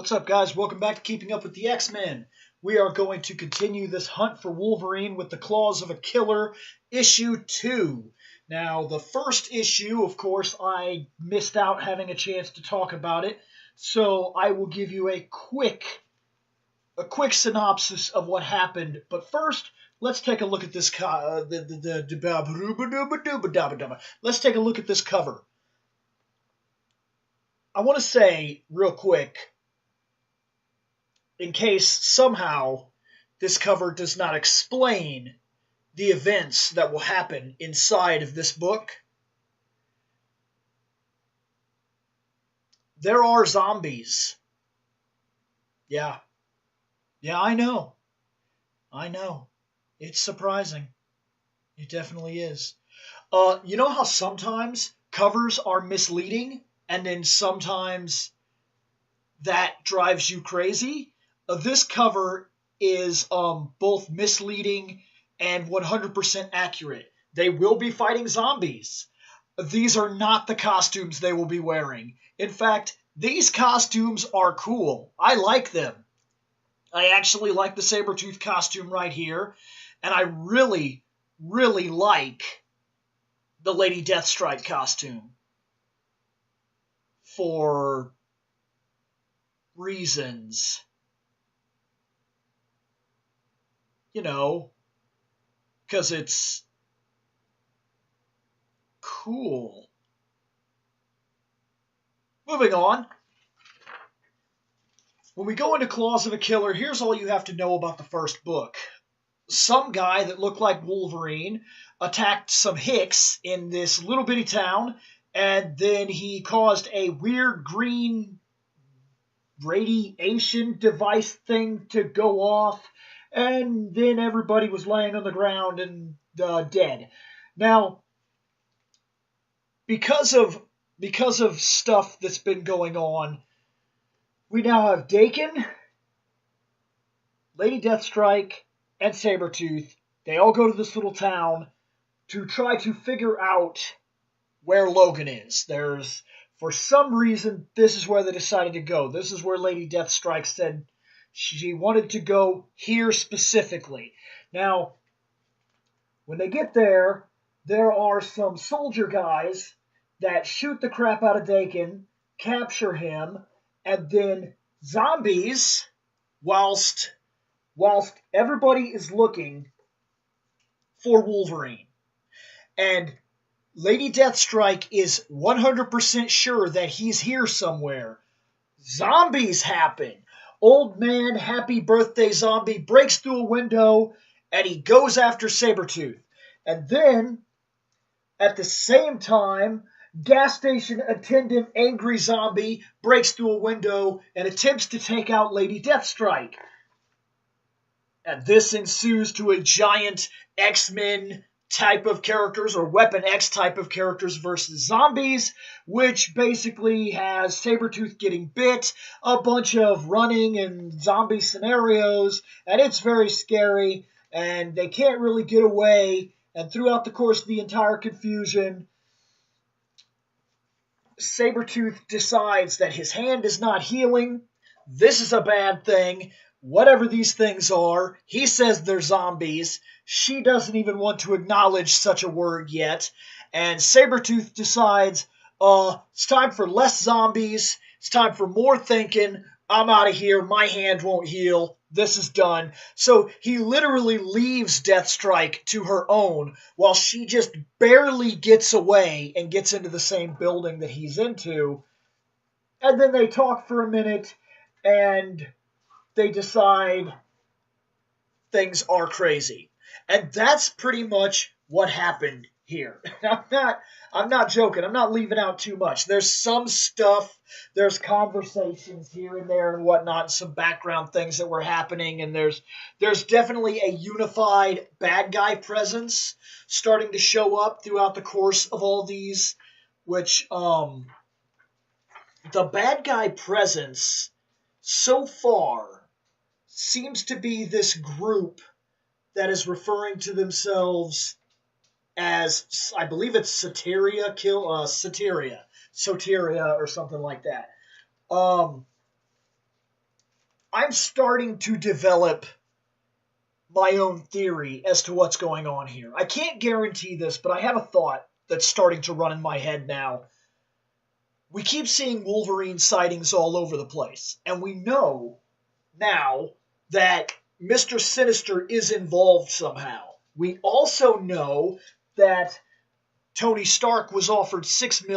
What's up, guys? Welcome back to Keeping Up with the X-Men. We are going to continue this hunt for Wolverine with the Claws of a Killer, Issue 2. Now, the first issue, of course, I missed out having a chance to talk about it, so I will give you a quick synopsis of what happened. But first, let's take a look at this. Let's take a look at this cover. I want to say real quick, in case somehow this cover does not explain the events that will happen inside of this book, there are zombies. Yeah, I know. It's surprising. It definitely is. You know how sometimes covers are misleading, and then sometimes that drives you crazy? This cover is both misleading and 100% accurate. They will be fighting zombies. These are not the costumes they will be wearing. In fact, these costumes are cool. I like them. I actually like the Sabretooth costume right here, and I really, really like the Lady DeathStrike costume for reasons. You know, because it's cool. Moving on. When we go into Claws of a Killer, here's all you have to know about the first book. Some guy that looked like Wolverine attacked some hicks in this little bitty town, and then he caused a weird green radiation device thing to go off, and then everybody was laying on the ground and dead. Now, because of stuff that's been going on, we now have Daken, Lady DeathStrike, and Sabretooth. They all go to this little town to try to figure out where Logan is. For some reason, this is where they decided to go. This is where Lady DeathStrike said she wanted to go here specifically. Now, when they get there, there are some soldier guys that shoot the crap out of Daken, capture him, and then zombies, whilst everybody is looking for Wolverine. And Lady DeathStrike is 100% sure that he's here somewhere. Zombies happen. Old man, happy birthday zombie, breaks through a window, and he goes after Sabretooth. And then, at the same time, gas station attendant, angry zombie, breaks through a window and attempts to take out Lady DeathStrike. And this ensues to a giant X-Men type of characters, or Weapon X type of characters versus zombies, which basically has Sabretooth getting bit, a bunch of running and zombie scenarios, and it's very scary, and they can't really get away, and throughout the course of the entire confusion, Sabretooth decides that his hand is not healing. This is a bad thing. Whatever these things are, he says they're zombies. She doesn't even want to acknowledge such a word yet. And Sabretooth decides, it's time for less zombies. It's time for more thinking. I'm out of here. My hand won't heal. This is done. So he literally leaves DeathStrike to her own while she just barely gets away and gets into the same building that he's into. And then they talk for a minute and they decide things are crazy. And that's pretty much what happened here. I'm not joking. I'm not leaving out too much. There's some stuff, there's conversations here and there and whatnot, some background things that were happening, and there's definitely a unified bad guy presence starting to show up throughout the course of all these, which the bad guy presence so far seems to be this group that is referring to themselves as, I believe it's Soteria or something like that. I'm starting to develop my own theory as to what's going on here. I can't guarantee this, but I have a thought that's starting to run in my head now. We keep seeing Wolverine sightings all over the place, and we know now that Mr. Sinister is involved somehow. We also know that Tony Stark was offered a $6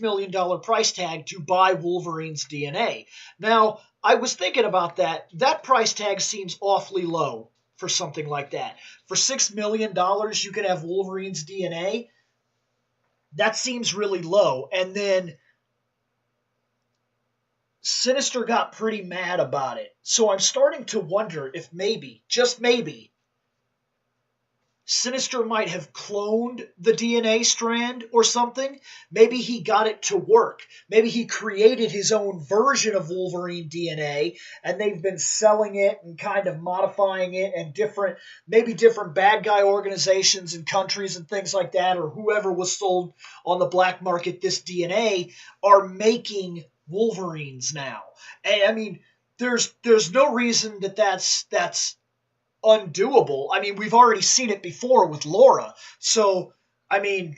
million price tag to buy Wolverine's DNA. Now, I was thinking about that. That price tag seems awfully low for something like that. For $6 million, you can have Wolverine's DNA. That seems really low. And then Sinister got pretty mad about it. So I'm starting to wonder if maybe, just maybe, Sinister might have cloned the DNA strand or something. Maybe he got it to work. Maybe he created his own version of Wolverine DNA, and they've been selling it and kind of modifying it, and maybe different bad guy organizations and countries and things like that, or whoever was sold on the black market this DNA, are making Wolverines now. And I mean, there's no reason that's undoable. I mean, we've already seen it before with Laura. So, I mean,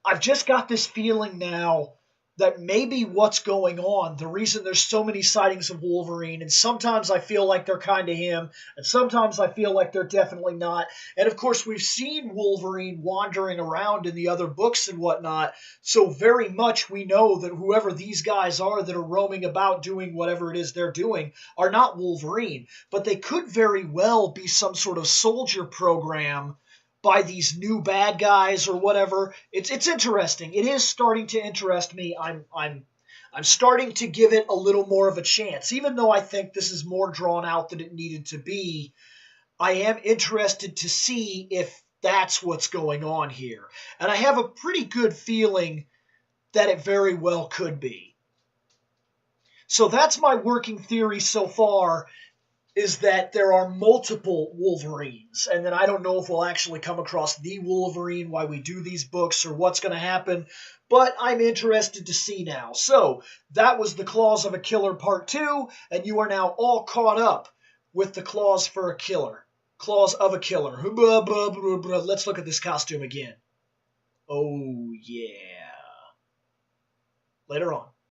I've just got this feeling now that maybe what's going on, the reason there's so many sightings of Wolverine, and sometimes I feel like they're kind of him, and sometimes I feel like they're definitely not. And of course, we've seen Wolverine wandering around in the other books and whatnot, so very much we know that whoever these guys are that are roaming about doing whatever it is they're doing are not Wolverine. But they could very well be some sort of soldier program by these new bad guys or whatever. It's interesting. It is starting to interest me. I'm starting to give it a little more of a chance. Even though I think this is more drawn out than it needed to be, I am interested to see if that's what's going on here. And I have a pretty good feeling that it very well could be. So that's my working theory so far, is that there are multiple Wolverines. And then I don't know if we'll actually come across the Wolverine while we do these books or what's going to happen, but I'm interested to see now. So that was The Claws of a Killer Part 2, and you are now all caught up with The Claws for a Killer. Claws of a Killer. Let's look at this costume again. Oh, yeah. Later on.